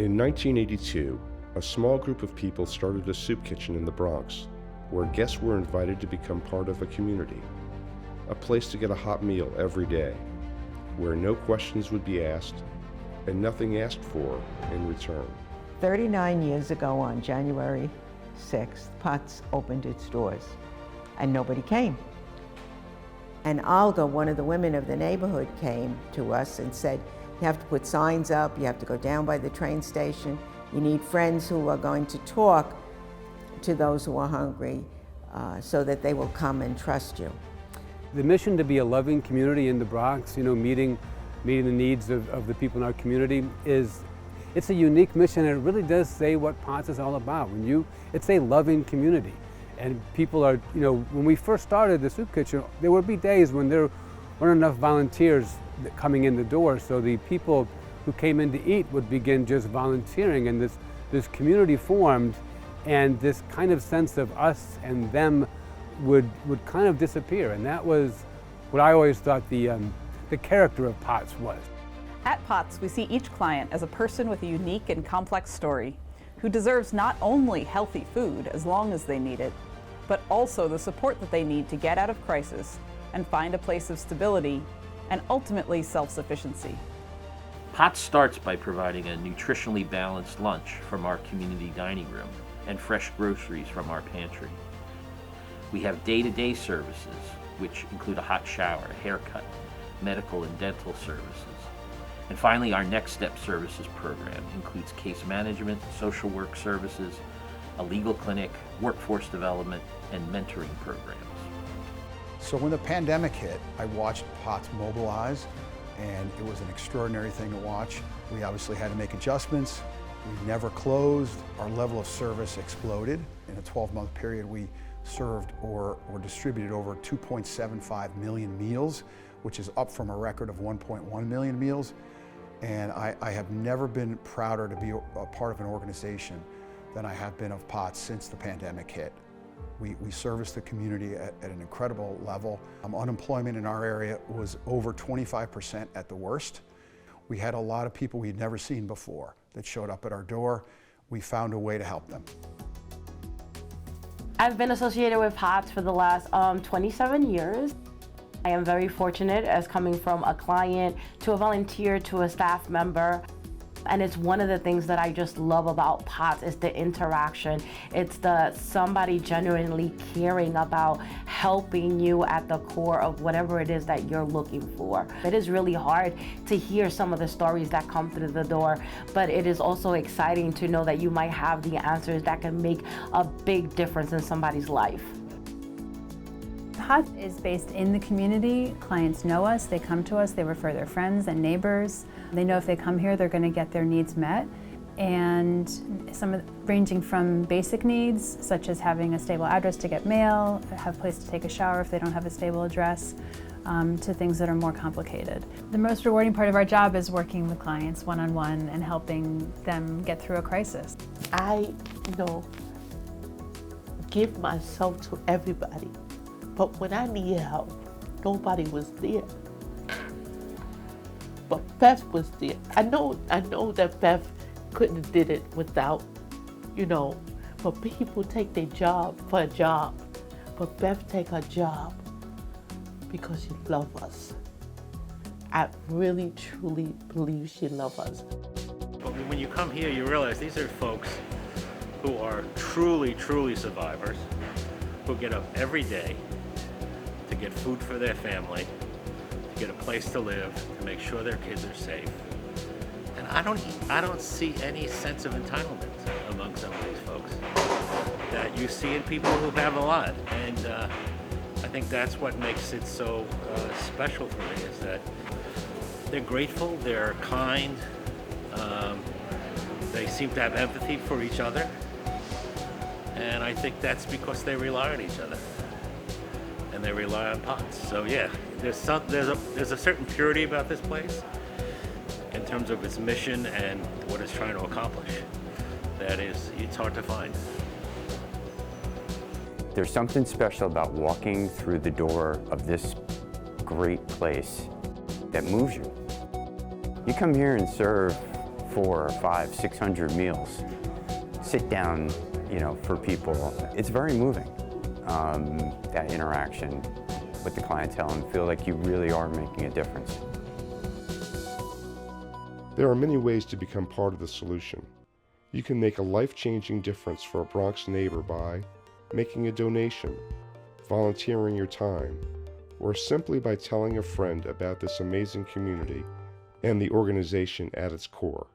In 1982, a small group of people started a soup kitchen in the Bronx, where guests were invited to become part of a community, a place to get a hot meal every day, where no questions would be asked and nothing asked for in return. 39 years ago on January 6th, Potts opened its doors and nobody came. And Olga, one of the women of the neighborhood, came to us and said, you have to put signs up, you have to go down by the train station, you need friends who are going to talk to those who are hungry so that they will come and trust you. The mission to be a loving community in the Bronx, meeting the needs of the people in our community it's a unique mission, and it really does say what Potts is all about. It's a loving community. And people are, when we first started the soup kitchen, there would be days when there weren't enough volunteers coming in the door, so the people who came in to eat would begin just volunteering, and this community formed, and this kind of sense of us and them would kind of disappear. And that was what I always thought the character of Potts was. At Potts, we see each client as a person with a unique and complex story who deserves not only healthy food as long as they need it, but also the support that they need to get out of crisis and find a place of stability and ultimately self-sufficiency. Potts starts by providing a nutritionally balanced lunch from our community dining room and fresh groceries from our pantry. We have day-to-day services, which include a hot shower, a haircut, medical and dental services. And finally, our Next Step Services program includes case management, social work services, a legal clinic, workforce development, and mentoring programs. So when the pandemic hit, I watched Potts mobilize, and it was an extraordinary thing to watch. We obviously had to make adjustments. We never closed. Our level of service exploded. In a 12-month period, we served or distributed over 2.75 million meals, which is up from a record of 1.1 million meals. And I have never been prouder to be a part of an organization than I have been of Potts since the pandemic hit. We service the community at an incredible level. Unemployment in our area was over 25% at the worst. We had a lot of people we'd never seen before that showed up at our door. We found a way to help them. I've been associated with Potts for the last 27 years. I am very fortunate as coming from a client to a volunteer to a staff member. And it's one of the things that I just love about Potts is the interaction. It's the somebody genuinely caring about helping you at the core of whatever it is that you're looking for. It is really hard to hear some of the stories that come through the door, but it is also exciting to know that you might have the answers that can make a big difference in somebody's life. Potts is based in the community. Clients know us, they come to us, they refer their friends and neighbors. They know if they come here, they're going to get their needs met. And ranging from basic needs, such as having a stable address to get mail, have a place to take a shower if they don't have a stable address, to things that are more complicated. The most rewarding part of our job is working with clients one-on-one and helping them get through a crisis. I, give myself to everybody. But when I need help, nobody was there. But Beth was there. I know that Beth couldn't have did it without, but people take their job for a job. But Beth take her job because she loves us. I really, truly believe she loves us. When you come here, you realize these are folks who are truly, truly survivors, who get up every day to get food for their family, to get a place to live, to make sure their kids are safe. And I don't see any sense of entitlement among some of these folks that you see in people who have a lot. And I think that's what makes it so special for me, is that they're grateful, they're kind, they seem to have empathy for each other. And I think that's because they rely on each other. And they rely on Potts. So yeah, there's a certain purity about this place in terms of its mission and what it's trying to accomplish. It's hard to find. There's something special about walking through the door of this great place that moves you. You come here and serve 400 or 500, 600 meals. Sit down, for people. It's very moving, that interaction with the clientele, and feel like you really are making a difference. There are many ways to become part of the solution. You can make a life-changing difference for a Bronx neighbor by making a donation, volunteering your time, or simply by telling a friend about this amazing community and the organization at its core.